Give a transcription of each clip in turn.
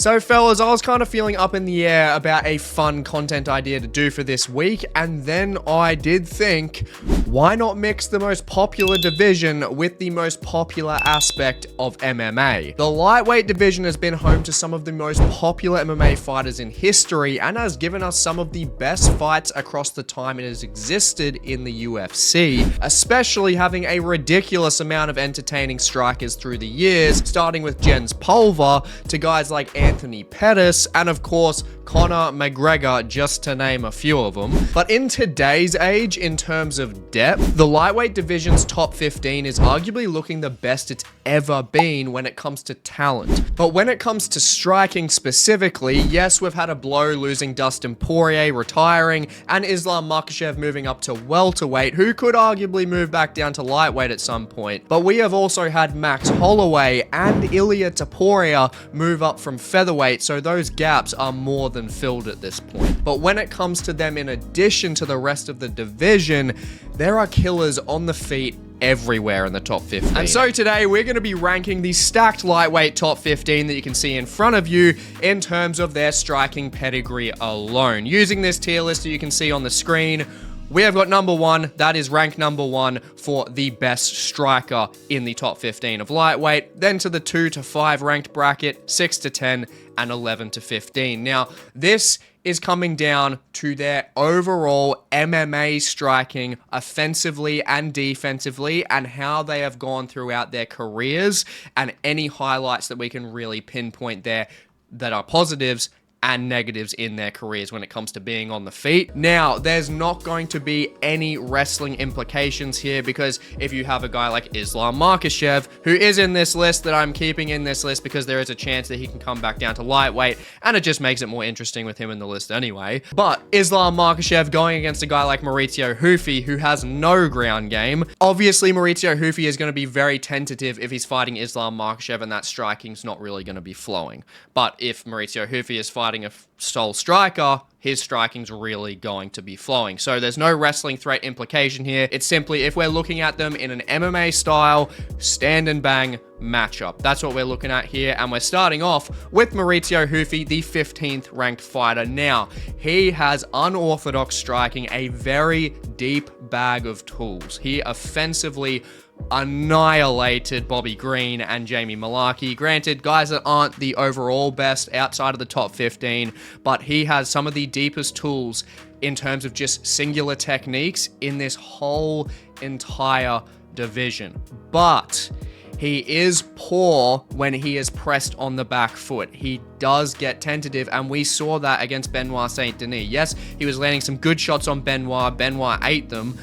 So fellas, I was kind of feeling up in the air about a fun content idea to do for this week, and then I did think, why not mix the most popular division with the most popular aspect of MMA? The lightweight division has been home to some of the most popular MMA fighters in history and has given us some of the best fights across the time it has existed in the UFC, especially having a ridiculous amount of entertaining strikers through the years, starting with Jens Pulver to guys like Anthony Pettis, and of course, Conor McGregor, just to name a few of them. But in today's age, in terms of depth, the lightweight division's top 15 is arguably looking the best it's ever been when it comes to talent. But when it comes to striking specifically, yes, we've had a blow losing Dustin Poirier retiring and Islam Makhachev moving up to welterweight, who could arguably move back down to lightweight at some point. But we have also had Max Holloway and Ilia Topuria move up from featherweight, so those gaps are more than filled at this point. But when it comes to them in addition to the rest of the division, there are killers on the feet everywhere in the top 15. And so today we're going to be ranking the stacked lightweight top 15 that you can see in front of you in terms of their striking pedigree alone. Using this tier list that you can see on the screen, we have got number one, that is rank number one for the best striker in the top 15 of lightweight, then to the 2 to 5 ranked bracket, 6 to 10, and 11 to 15. Now, this is coming down to their overall MMA striking offensively and defensively and how they have gone throughout their careers and any highlights that we can really pinpoint there that are positives and negatives in their careers when it comes to being on the feet. Now, there's not going to be any wrestling implications here because if you have a guy like Islam Makhachev, who is in this list that I'm keeping in this list because there is a chance that he can come back down to lightweight, and it just makes it more interesting with him in the list anyway. But Islam Makhachev going against a guy like Mauricio Ruffy, who has no ground game. Obviously, Mauricio Ruffy is going to be very tentative if he's fighting Islam Makhachev and that striking's not really going to be flowing. But if Mauricio Ruffy is fighting a sole striker, his striking's really going to be flowing. So there's no wrestling threat implication here. It's simply if we're looking at them in an MMA style, stand and bang matchup. That's what we're looking at here. And we're starting off with Mauricio Ruffy, the 15th ranked fighter. Now, he has unorthodox striking, a very deep bag of tools. He offensively annihilated Bobby Green and Jamie Mullarkey. Granted, guys that aren't the overall best outside of the top 15, but he has some of the deepest tools in terms of just singular techniques in this whole entire division. But he is poor when he is pressed on the back foot. He does get tentative, and we saw that against Benoit St. Denis. Yes, he was landing some good shots on Benoit. Benoit ate them,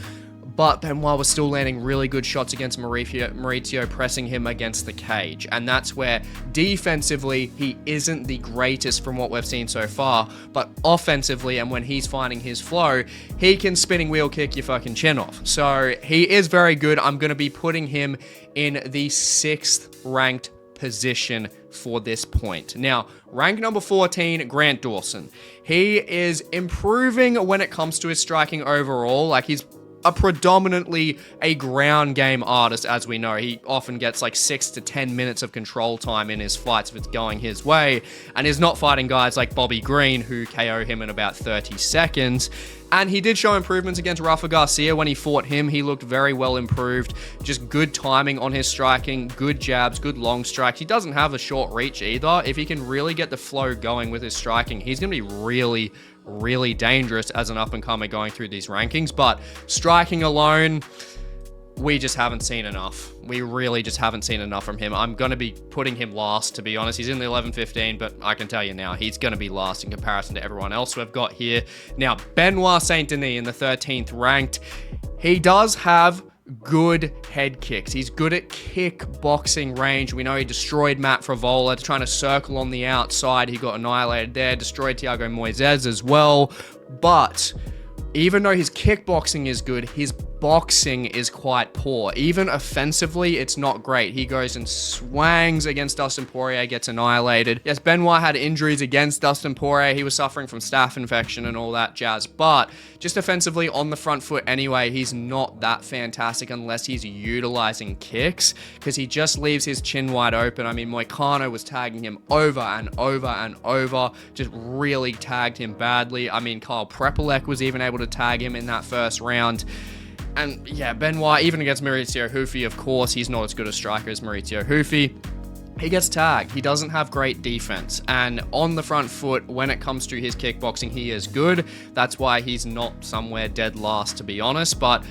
but Benoit was still landing really good shots against Mauricio, pressing him against the cage. And that's where defensively, he isn't the greatest from what we've seen so far, but offensively, and when he's finding his flow, he can spinning wheel kick your fucking chin off. So he is very good. I'm going to be putting him in the 6th ranked position for this point. Now, rank number 14, Grant Dawson. He is improving when it comes to his striking overall. Like, he's predominantly a ground game artist, as we know. He often gets like 6 to 10 minutes of control time in his fights if it's going his way, and is not fighting guys like Bobby Green, who KO him in about 30 seconds. And he did show improvements against Rafa Garcia when he fought him. He looked very well improved. Just good timing on his striking, good jabs, good long strikes. He doesn't have a short reach either. If he can really get the flow going with his striking, he's going to be really dangerous as an up-and-comer going through these rankings. But striking alone, we just haven't seen enough. We really just haven't seen enough from him. I'm going to be putting him last, to be honest. He's in the 11-15, but I can tell you now, he's going to be last in comparison to everyone else we've got here. Now, Benoit St. Denis in the 13th ranked. He does have good head kicks. He's good at kickboxing range. We know he destroyed Matt Frivola trying to circle on the outside. He got annihilated there. Destroyed Thiago Moises as well. But even though his kickboxing is good, his boxing is quite poor. Even offensively, it's not great. He goes and swangs against Dustin Poirier, gets annihilated. Yes, Benoit had injuries against Dustin Poirier. He was suffering from staph infection and all that jazz. But just offensively on the front foot anyway, he's not that fantastic unless he's utilizing kicks, because he just leaves his chin wide open. I mean, Moicano was tagging him over and over and over, just really tagged him badly. I mean, Kyle Prepolek was even able to tag him in that first round. And yeah, Benoit, even against Mauricio Ruffy, of course, he's not as good a striker as Mauricio Ruffy. He gets tagged. He doesn't have great defense. And on the front foot, when it comes to his kickboxing, he is good. That's why he's not somewhere dead last, to be honest. But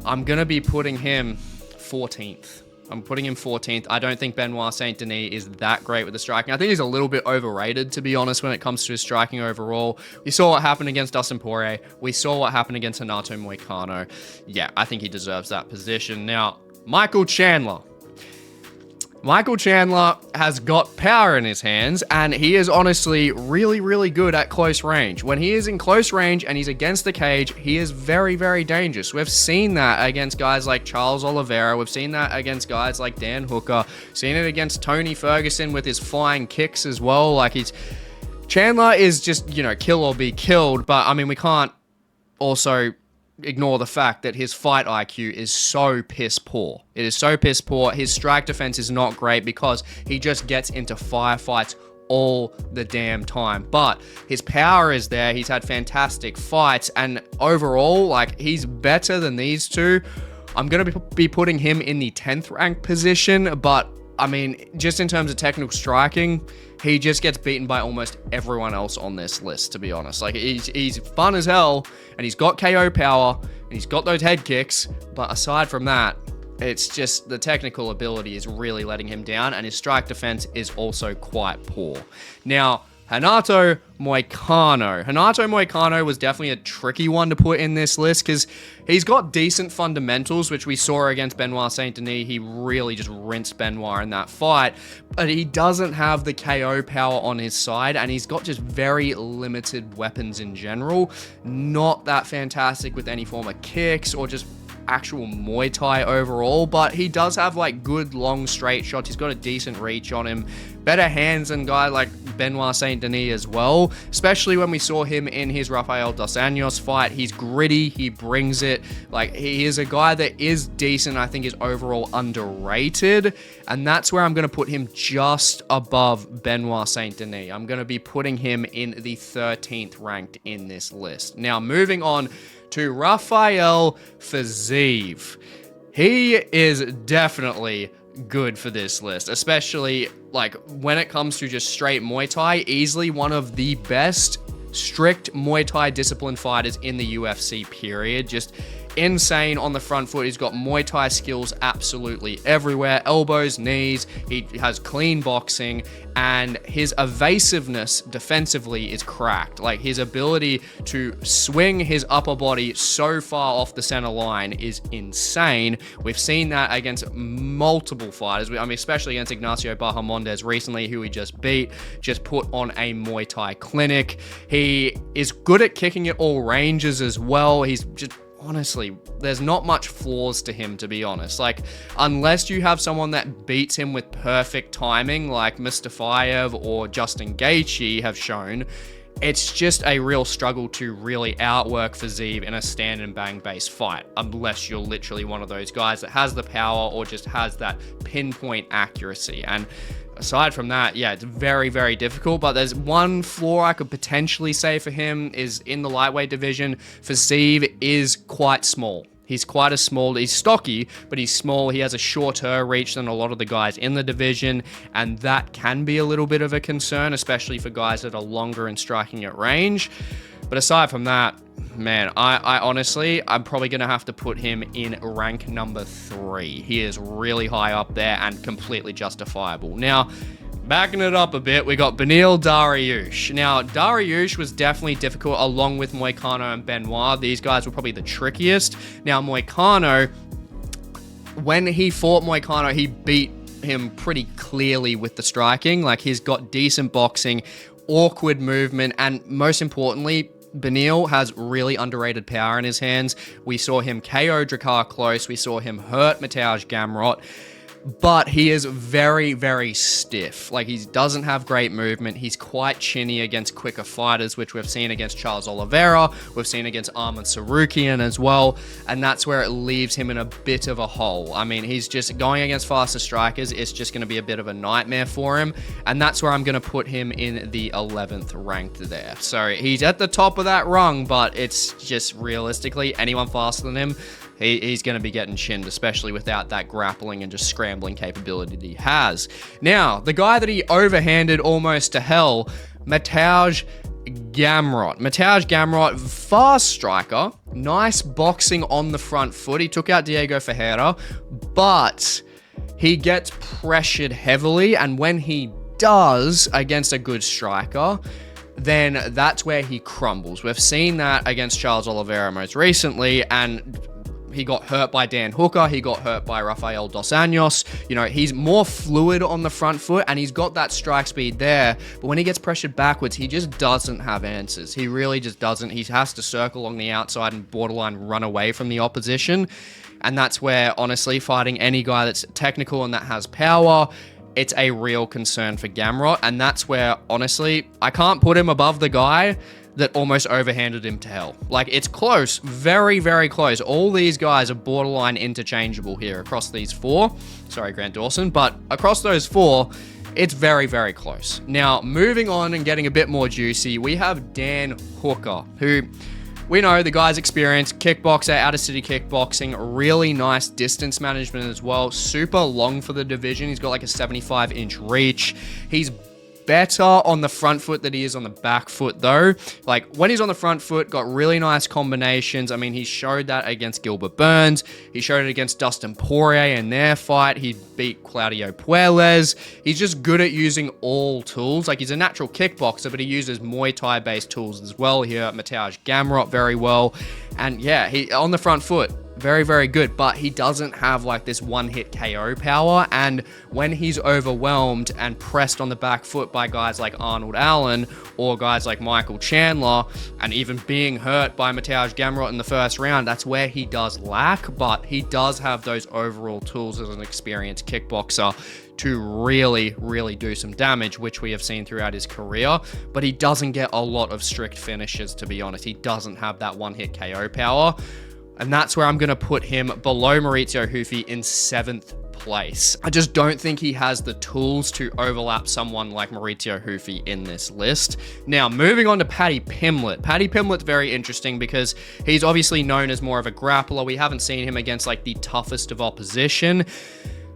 I'm going to be putting him 14th. I'm putting him 14th. I don't think Benoit Saint-Denis is that great with the striking. I think he's a little bit overrated, to be honest, when it comes to his striking overall. We saw what happened against Dustin Poirier. We saw what happened against Renato Moicano. Yeah, I think he deserves that position. Now, Michael Chandler. Michael Chandler has got power in his hands, and he is honestly really, really good at close range. When he is in close range and he's against the cage, he is very, very dangerous. We've seen that against guys like Charles Oliveira. We've seen that against guys like Dan Hooker. Seen it against Tony Ferguson with his flying kicks as well. Like, Chandler is just, you know, kill or be killed. But, I mean, we can't also ignore the fact that his fight IQ is so piss poor. It is so piss poor. His strike defense is not great because he just gets into firefights all the damn time. But his power is there. He's had fantastic fights, and overall, like, he's better than these two. I'm going to be putting him in the 10th ranked position, but I mean, just in terms of technical striking, he just gets beaten by almost everyone else on this list, to be honest. Like, he's fun as hell, and he's got KO power, and he's got those head kicks, but aside from that, it's just the technical ability is really letting him down, and his strike defense is also quite poor. Now, Renato Moicano. Renato Moicano was definitely a tricky one to put in this list because he's got decent fundamentals, which we saw against Benoit Saint-Denis. He really just rinsed Benoit in that fight, but he doesn't have the KO power on his side, and he's got just very limited weapons in general. Not that fantastic with any form of kicks or just actual Muay Thai overall, but he does have like good long straight shots. He's got a decent reach on him, better hands than guy like Benoit Saint-Denis as well, especially when we saw him in his Rafael dos Anjos fight. He's gritty, he brings it. Like, he is a guy that is decent. I think is overall underrated, and that's where I'm going to put him just above Benoit Saint-Denis. I'm going to be putting him in the 13th ranked in this list. Now, moving on to Rafael Fiziev. He is definitely good for this list, especially like when it comes to just straight Muay Thai. Easily one of the best strict Muay Thai discipline fighters in the UFC, period. Just insane on the front foot. He's got Muay Thai skills absolutely everywhere. Elbows, knees. He has clean boxing, and his evasiveness defensively is cracked. Like, his ability to swing his upper body so far off the center line is insane. We've seen that against multiple fighters. I mean, especially against Ignacio Bahamondes recently, who he just beat, just put on a Muay Thai clinic. He is good at kicking at all ranges as well. He's just, honestly, there's not much flaws to him, to be honest. Like, unless you have someone that beats him with perfect timing, like Fiziev or Justin Gaethje have shown, it's just a real struggle to really outwork Fiziev in a stand and bang based fight, unless you're literally one of those guys that has the power or just has that pinpoint accuracy. And aside from that, yeah, it's very, very difficult. But there's one flaw I could potentially say for him is in the lightweight division, Fiziev is quite small. He's quite a small, he's stocky, but he's small. He has a shorter reach than a lot of the guys in the division, and that can be a little bit of a concern, especially for guys that are longer in striking at range. But aside from that, man, I honestly, I'm probably going to have to put him in rank number 3. He is really high up there and completely justifiable. Now, backing it up a bit, we got Beneil Dariush. Now, Dariush was definitely difficult along with Moicano and Benoit. These guys were probably the trickiest. Now, Moicano, when he fought Moicano, he beat him pretty clearly with the striking. Like, he's got decent boxing, awkward movement, and most importantly, Beneil has really underrated power in his hands. We saw him KO Drakkar Klose. We saw him hurt Mateusz Gamrot. But he is very, very stiff. Like, he doesn't have great movement. He's quite chinny against quicker fighters, which we've seen against Charles Oliveira. We've seen against Arman Tsarukyan as well. And that's where it leaves him in a bit of a hole. I mean, he's just going against faster strikers. It's just going to be a bit of a nightmare for him. And that's where I'm going to put him in the 11th ranked there. So he's at the top of that rung, but it's just realistically anyone faster than him, he's going to be getting chinned, especially without that grappling and just scrambling capability that he has. Now, the guy that he overhanded almost to hell, Mateusz Gamrot. Mateusz Gamrot, fast striker, nice boxing on the front foot. He took out Diego Ferreira, but he gets pressured heavily, and when he does against a good striker, then that's where he crumbles. We've seen that against Charles Oliveira most recently, and he got hurt by Dan Hooker. He got hurt by Rafael dos Anjos. You know, he's more fluid on the front foot, and he's got that strike speed there. But when he gets pressured backwards, he just doesn't have answers. He really just doesn't. He has to circle along the outside and borderline run away from the opposition. And that's where, honestly, fighting any guy that's technical and that has power, it's a real concern for Gamrot. And that's where, honestly, I can't put him above the guy that almost overhanded him to hell. Like, it's close, very, very close. All these guys are borderline interchangeable here across these four. Sorry, Grant Dawson, but across those four, it's very, very close. Now, moving on and getting a bit more juicy, we have Dan Hooker, who we know the guy's experienced, kickboxer, out-of-city kickboxing, really nice distance management as well, super long for the division. He's got like a 75-inch reach. He's better on the front foot than he is on the back foot, though. Like, when he's on the front foot, got really nice combinations. I mean, he showed that against Gilbert Burns. He showed it against Dustin Poirier in their fight. He beat Claudio Puelles. He's just good at using all tools. Like, he's a natural kickboxer, but he uses Muay Thai-based tools as well here. Mateusz Gamrot very well. And yeah, he on the front foot, very, very good, but he doesn't have like this one-hit KO power, and when he's overwhelmed and pressed on the back foot by guys like Arnold Allen or guys like Michael Chandler, and even being hurt by Mateusz Gamrot in the first round, that's where he does lack, but he does have those overall tools as an experienced kickboxer to really, really do some damage, which we have seen throughout his career, but he doesn't get a lot of strict finishes, to be honest. He doesn't have that one-hit KO power. And that's where I'm going to put him below Mauricio Ruffy in 7th place. I just don't think he has the tools to overlap someone like Mauricio Ruffy in this list. Now, moving on to Paddy Pimblett. Paddy Pimblett's very interesting because he's obviously known as more of a grappler. We haven't seen him against like the toughest of opposition.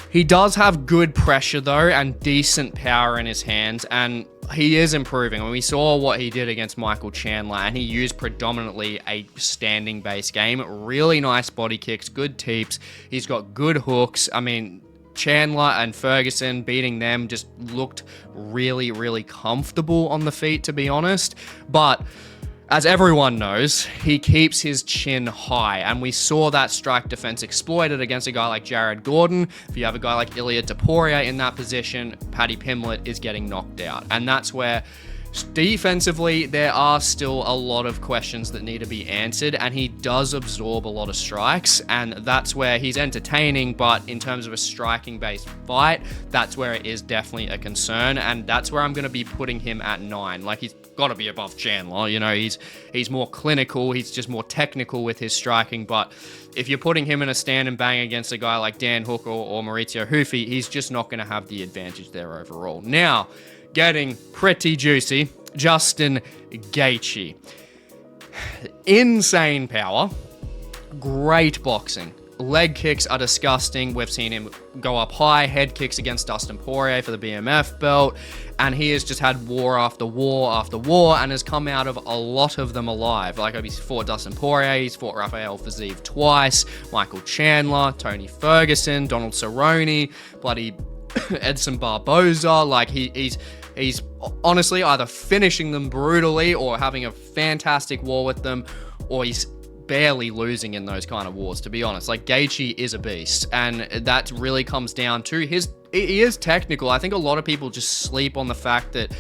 He does have good pressure though, and decent power in his hands, and he is improving. When we saw what he did against Michael Chandler, and he used predominantly a standing base game, really nice body kicks, good teeps. He's got good hooks. I mean, Chandler and Ferguson, beating them just looked really, really comfortable on the feet, to be honest. But as everyone knows, he keeps his chin high, and we saw that strike defense exploited against a guy like Jared Gordon. If you have a guy like Ilia Topuria in that position, Paddy Pimblett is getting knocked out. And that's where defensively, there are still a lot of questions that need to be answered, and he does absorb a lot of strikes, and that's where he's entertaining, but in terms of a striking-based fight, that's where it is definitely a concern, and that's where I'm going to be putting him at 9. Like, he's got to be above Chandler, you know, he's more clinical, he's just more technical with his striking, but if you're putting him in a stand and bang against a guy like Dan Hooker or Mauricio Ruffy, he's just not going to have the advantage there overall. Now, getting pretty juicy, Justin Gaethje. Insane power, great boxing. Leg kicks are disgusting. We've seen him go up high, head kicks against Dustin Poirier for the BMF belt, and he has just had war after war after war and has come out of a lot of them alive. Like, he's fought Dustin Poirier, he's fought Rafael Fiziev twice, Michael Chandler, Tony Ferguson, Donald Cerrone, bloody Edson Barboza. Like, he's honestly either finishing them brutally or having a fantastic war with them, or he's barely losing in those kind of wars, to be honest. Like, Gaethje is a beast, and that really comes down to he is technical. I think a lot of people just sleep on the fact that,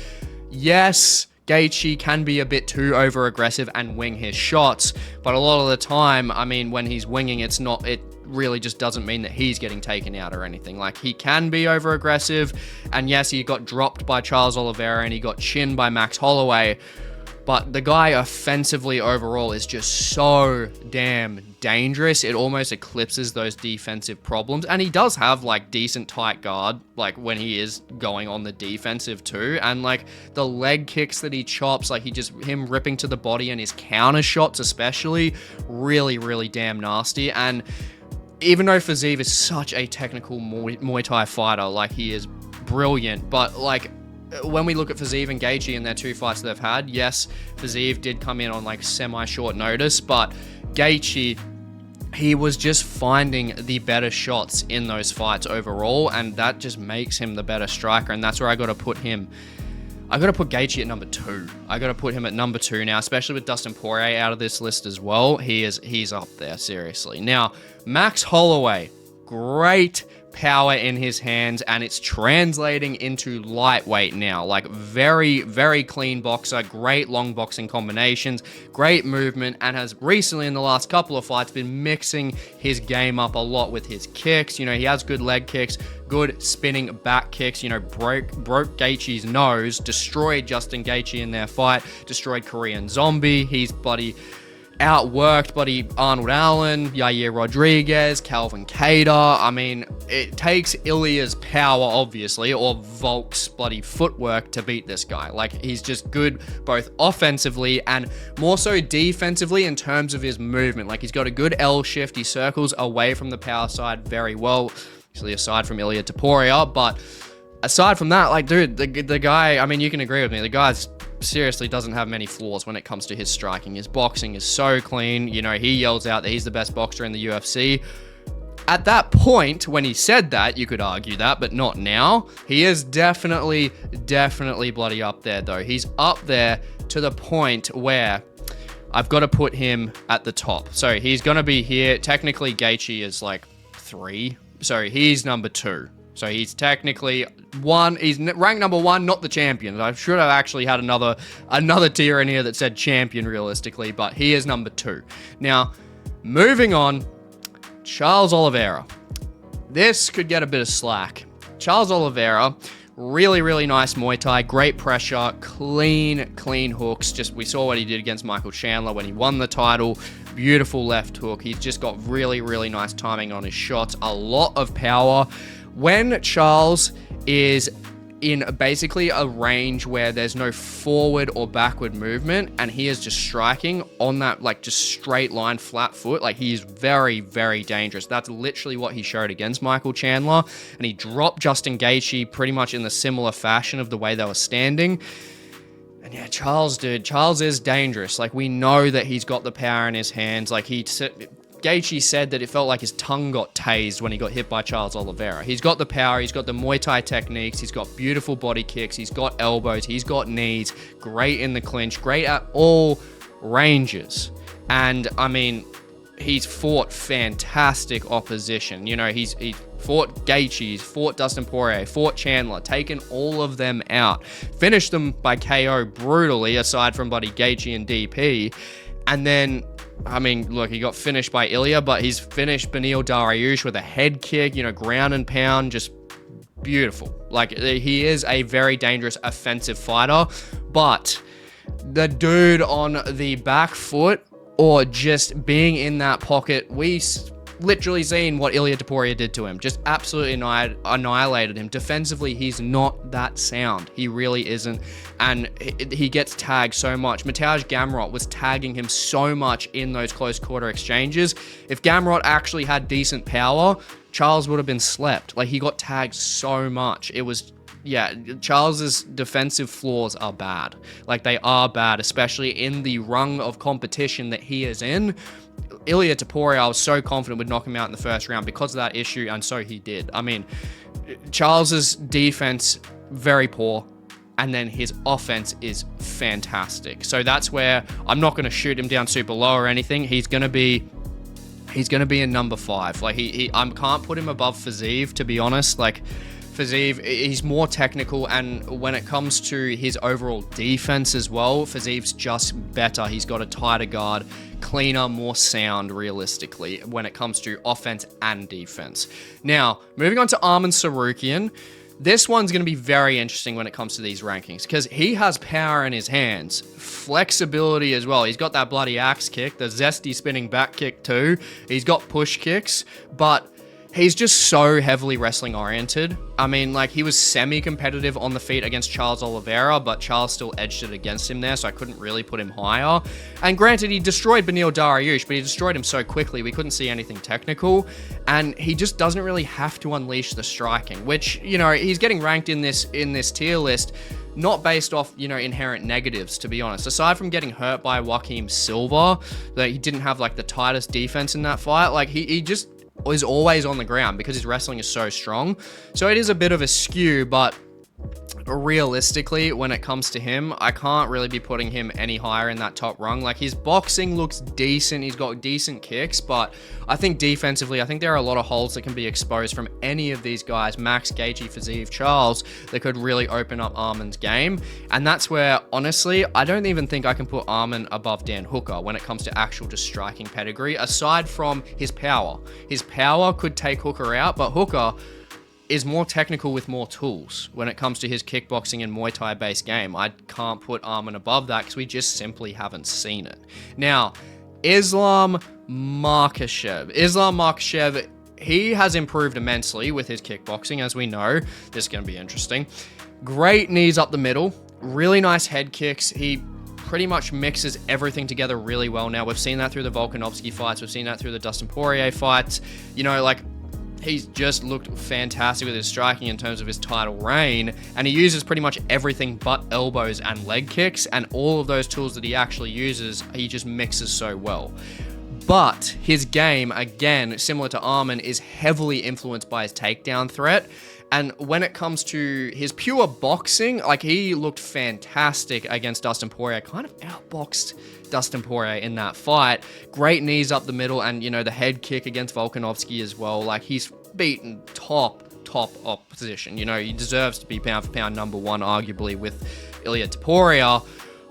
yes, Gaethje can be a bit too over-aggressive and wing his shots, but a lot of the time, I mean, when he's winging, it really just doesn't mean that he's getting taken out or anything. Like, he can be over-aggressive, and yes, he got dropped by Charles Oliveira and he got chinned by Max Holloway, but the guy offensively overall is just so damn dangerous. It almost eclipses those defensive problems. And he does have like decent tight guard, like when he is going on the defensive too. And like the leg kicks that he chops, like him ripping to the body and his counter shots especially, really, really damn nasty. And even though Fiziev is such a technical Muay Thai fighter, like he is brilliant, but like, when we look at Fiziev and Gaethje in their 2 fights they've had, yes, Fiziev did come in on like semi-short notice, but Gaethje, he was just finding the better shots in those fights overall, and that just makes him the better striker, and that's where I got to put him. I got to put Gaethje at number 2. I got to put him at number 2 now, especially with Dustin Poirier out of this list as well. He's up there, seriously. Now, Max Holloway, great power in his hands, and it's translating into lightweight now. Like, very, very clean boxer, great long boxing combinations, great movement, and has recently in the last couple of fights been mixing his game up a lot with his kicks. You know, he has good leg kicks, good spinning back kicks, you know, broke Gaethje's nose, destroyed Justin Gaethje in their fight, destroyed Korean Zombie. He's bloody outworked buddy Arnold Allen, Yair Rodriguez, Calvin Kattar. I mean, it takes Ilia's power, obviously, or Volk's bloody footwork to beat this guy. Like, he's just good both offensively and more so defensively in terms of his movement. Like, he's got a good L shift. He circles away from the power side very well, actually, aside from Ilia Topuria. But aside from that, like, dude, the guy, I mean, you can agree with me, the guy's seriously doesn't have many flaws when it comes to his striking. His boxing is so clean. You know, he yells out that he's the best boxer in the UFC. At that point, when he said that, you could argue that, but not now. He is definitely bloody up there, though. He's up there to the point where I've got to put him at the top. So he's going to be here. Technically, Gaethje is like 3. So he's number 2. So he's technically 1. He's ranked number 1, not the champion. I should have actually had another tier in here that said champion realistically, but he is number 2. Now, moving on, Charles Oliveira. This could get a bit of slack. Charles Oliveira, really, really nice Muay Thai, great pressure, clean hooks. Just, we saw what he did against Michael Chandler when he won the title. Beautiful left hook. He's just got really, really nice timing on his shots, a lot of power. When Charles is in basically a range where there's no forward or backward movement, and he is just striking on that, like, just straight line, flat foot, like, he is very, very dangerous. That's literally what he showed against Michael Chandler, and he dropped Justin Gaethje pretty much in the similar fashion of the way they were standing. And yeah, Charles is dangerous. Like, we know that he's got the power in his hands. Like, Gaethje said that it felt like his tongue got tased when he got hit by Charles Oliveira. He's got the power, he's got the Muay Thai techniques, he's got beautiful body kicks, he's got elbows, he's got knees, great in the clinch, great at all ranges. And, I mean, he's fought fantastic opposition. You know, he fought Gaethje, he's fought Dustin Poirier, fought Chandler, taken all of them out, finished them by KO brutally, aside from buddy Gaethje and DP. And then, I mean, look, he got finished by Ilia, but he's finished Beneil Dariush with a head kick, you know, ground and pound, just beautiful. Like, he is a very dangerous offensive fighter, but the dude on the back foot or just being in that pocket, we literally seen what Ilia Topuria did to him. Just absolutely annihilated him. Defensively, he's not that sound. He really isn't. And he gets tagged so much. Mateusz Gamrot was tagging him so much in those close quarter exchanges. If Gamrot actually had decent power, Charles would have been slept. Like, he got tagged so much. It was, yeah, Charles's defensive flaws are bad. Like, they are bad, especially in the rung of competition that he is in. Ilia Topuria, I was so confident would knock him out in the first round because of that issue, and so he did. I mean, Charles's defense, very poor, and then his offense is fantastic. So that's where I'm not going to shoot him down super low or anything. He's going to be in number 5. Like, I can't put him above Fiziev, to be honest. Like, Fiziev, he's more technical, and when it comes to his overall defense as well, Fiziev's just better. He's got a tighter guard, cleaner, more sound realistically when it comes to offense and defense. Now, moving on to Arman Tsarukyan. This one's going to be very interesting when it comes to these rankings because he has power in his hands, flexibility as well. He's got that bloody axe kick, the zesty spinning back kick too. He's got push kicks, but he's just so heavily wrestling oriented. I mean, like, he was semi-competitive on the feet against Charles Oliveira, but Charles still edged it against him there, so I couldn't really put him higher. And granted, he destroyed Beneil Dariush, but he destroyed him so quickly, we couldn't see anything technical. And he just doesn't really have to unleash the striking, which, you know, he's getting ranked in this tier list, not based off, you know, inherent negatives, to be honest. Aside from getting hurt by Joaquim Silva, that he didn't have, like, the tightest defense in that fight, like, he just is always on the ground because his wrestling is so strong. So it is a bit of a skew, but realistically, when it comes to him, I can't really be putting him any higher in that top rung. Like, his boxing looks decent. He's got decent kicks, but I think defensively, I think there are a lot of holes that can be exposed from any of these guys, Max, Gaethje, Fiziev, Charles, that could really open up Arman's game. And that's where, honestly, I don't even think I can put Arman above Dan Hooker when it comes to actual just striking pedigree, aside from his power. His power could take Hooker out, but Hooker is more technical with more tools when it comes to his kickboxing and Muay Thai based game. I can't put Arman above that because we just simply haven't seen it. Now, Islam Makhachev. Islam Makhachev, he has improved immensely with his kickboxing, as we know. This is going to be interesting. Great knees up the middle, really nice head kicks. He pretty much mixes everything together really well now. We've seen that through the Volkanovski fights. We've seen that through the Dustin Poirier fights. You know, like, he's just looked fantastic with his striking in terms of his title reign, and he uses pretty much everything but elbows and leg kicks, and all of those tools that he actually uses, he just mixes so well. But his game, again, similar to Arman, is heavily influenced by his takedown threat. And when it comes to his pure boxing, like, he looked fantastic against Dustin Poirier, kind of outboxed Dustin Poirier in that fight. Great knees up the middle, and, you know, the head kick against Volkanovski as well. Like, he's beaten top opposition. You know, he deserves to be pound for pound number one, arguably, with Ilia Topuria,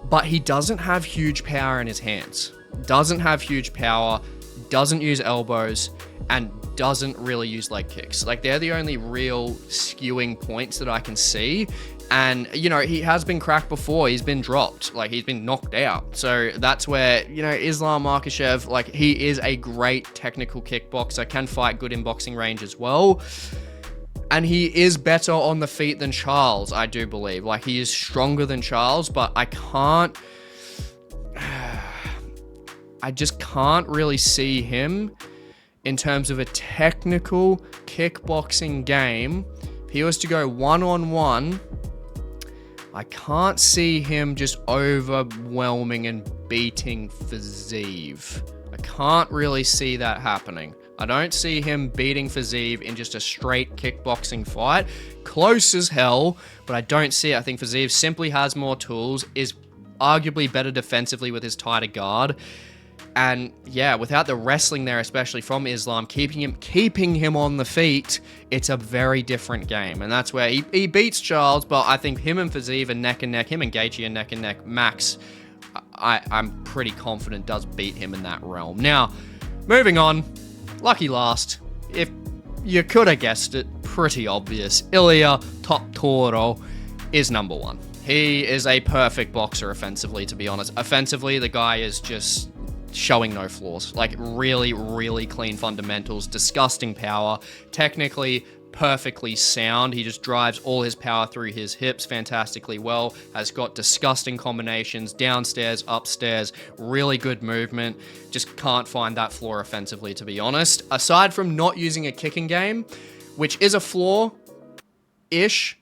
but he doesn't have huge power in his hands. Doesn't have huge power, doesn't use elbows, and doesn't really use leg kicks. Like, they're the only real skewing points that I can see. And, you know, he has been cracked before. He's been dropped. Like, he's been knocked out. So that's where, you know, Islam Makhachev, like, he is a great technical kickboxer, can fight good in boxing range as well. And he is better on the feet than Charles, I do believe. Like, he is stronger than Charles, but I just can't really see him in terms of a technical kickboxing game. If he was to go one-on-one, I can't see him just overwhelming and beating Fiziev. I can't really see that happening. I don't see him beating Fiziev in just a straight kickboxing fight. Close as hell, but I don't see it. I think Fiziev simply has more tools, is arguably better defensively with his tighter guard. And yeah, without the wrestling there, especially from Islam, keeping him on the feet, it's a very different game. And that's where he beats Charles, but I think him and Fiziev are neck and neck. Him and Gaethje are neck and neck. Max, I'm pretty confident, does beat him in that realm. Now, moving on, lucky last. If you could have guessed it, pretty obvious. Ilia Topuria is number one. He is a perfect boxer offensively, to be honest. Offensively, the guy is just showing no flaws. Like, really, really clean fundamentals, disgusting power, technically perfectly sound. He just drives all his power through his hips fantastically well, has got disgusting combinations, downstairs, upstairs, really good movement. Just can't find that flaw offensively, to be honest. Aside from not using a kicking game, which is a flaw-ish,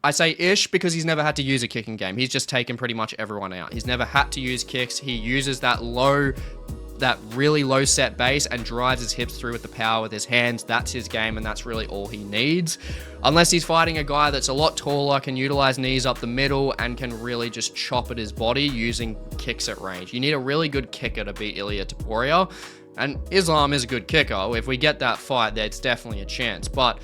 I say ish because he's never had to use a kicking game. He's just taken pretty much everyone out. He's never had to use kicks. He uses that really low set base and drives his hips through with the power with his hands. That's his game, and that's really all he needs. Unless he's fighting a guy that's a lot taller, can utilize knees up the middle, and can really just chop at his body using kicks at range. You need a really good kicker to beat Ilia Topuria, and Islam is a good kicker. If we get that fight, there's definitely a chance. But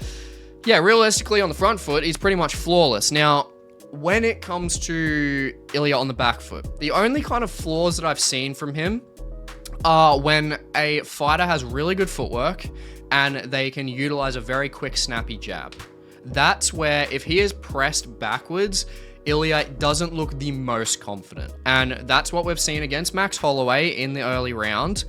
yeah, realistically on the front foot, he's pretty much flawless. Now, when it comes to Ilia on the back foot, the only kind of flaws that I've seen from him are when a fighter has really good footwork and they can utilize a very quick, snappy jab. That's where if he is pressed backwards, Ilia doesn't look the most confident. And that's what we've seen against Max Holloway in the early round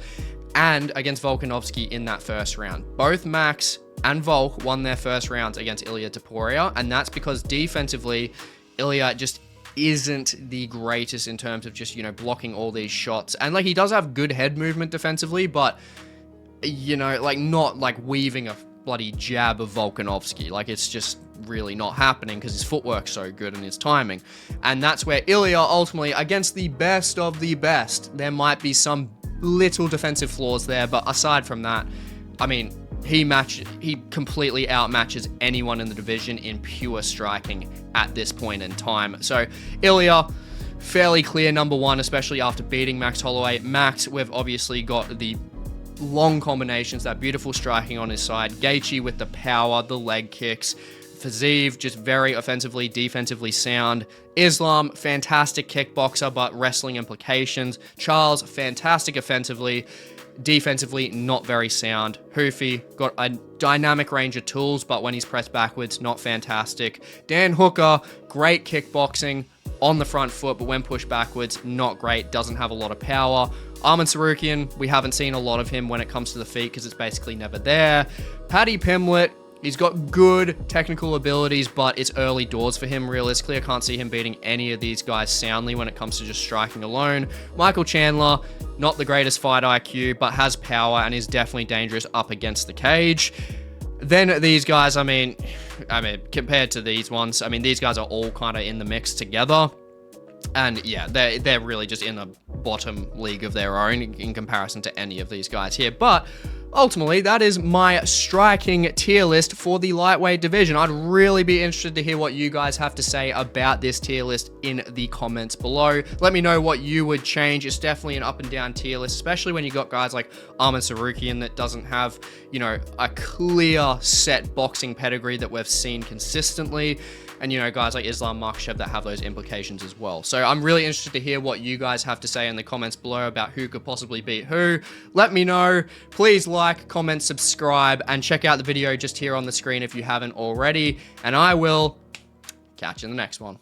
and against Volkanovski in that first round. Both Max and Volk won their first rounds against Ilia Topuria, and that's because defensively, Ilia just isn't the greatest in terms of just, blocking all these shots. And, he does have good head movement defensively, but, not, weaving a bloody jab of Volkanovski. It's just really not happening because his footwork's so good and his timing. And that's where Ilia, ultimately, against the best of the best, there might be some little defensive flaws there, but aside from that, he completely outmatches anyone in the division in pure striking at this point in time. So Ilia, fairly clear number one, especially after beating Max Holloway. Max, we've obviously got the long combinations, that beautiful striking on his side. Gaethje with the power, the leg kicks. Fiziev, just very offensively, defensively sound. Islam, fantastic kickboxer, but wrestling implications. Charles, fantastic offensively. Defensively, not very sound. Hoofy, got a dynamic range of tools, but when he's pressed backwards, not fantastic. Dan Hooker, great kickboxing on the front foot, but when pushed backwards, not great, doesn't have a lot of power. Arman Tsarukyan, we haven't seen a lot of him when it comes to the feet because it's basically never there. Paddy Pimblett, he's got good technical abilities, but it's early doors for him. Realistically, I can't see him beating any of these guys soundly when it comes to just striking alone. Michael Chandler, not the greatest fight IQ, but has power and is definitely dangerous up against the cage. Then these guys, compared to these ones, these guys are all kind of in the mix together. And yeah, they're really just in a bottom league of their own in comparison to any of these guys here. But ultimately, that is my striking tier list for the lightweight division. I'd really be interested to hear what you guys have to say about this tier list in the comments below. Let me know what you would change. It's definitely an up and down tier list, especially when you got guys like Arman Tsarukyan that doesn't have, a clear set boxing pedigree that we've seen consistently. And, guys like Islam Makhachev that have those implications as well. So I'm really interested to hear what you guys have to say in the comments below about who could possibly beat who. Let me know. Please like, comment, subscribe, and check out the video just here on the screen if you haven't already. And I will catch you in the next one.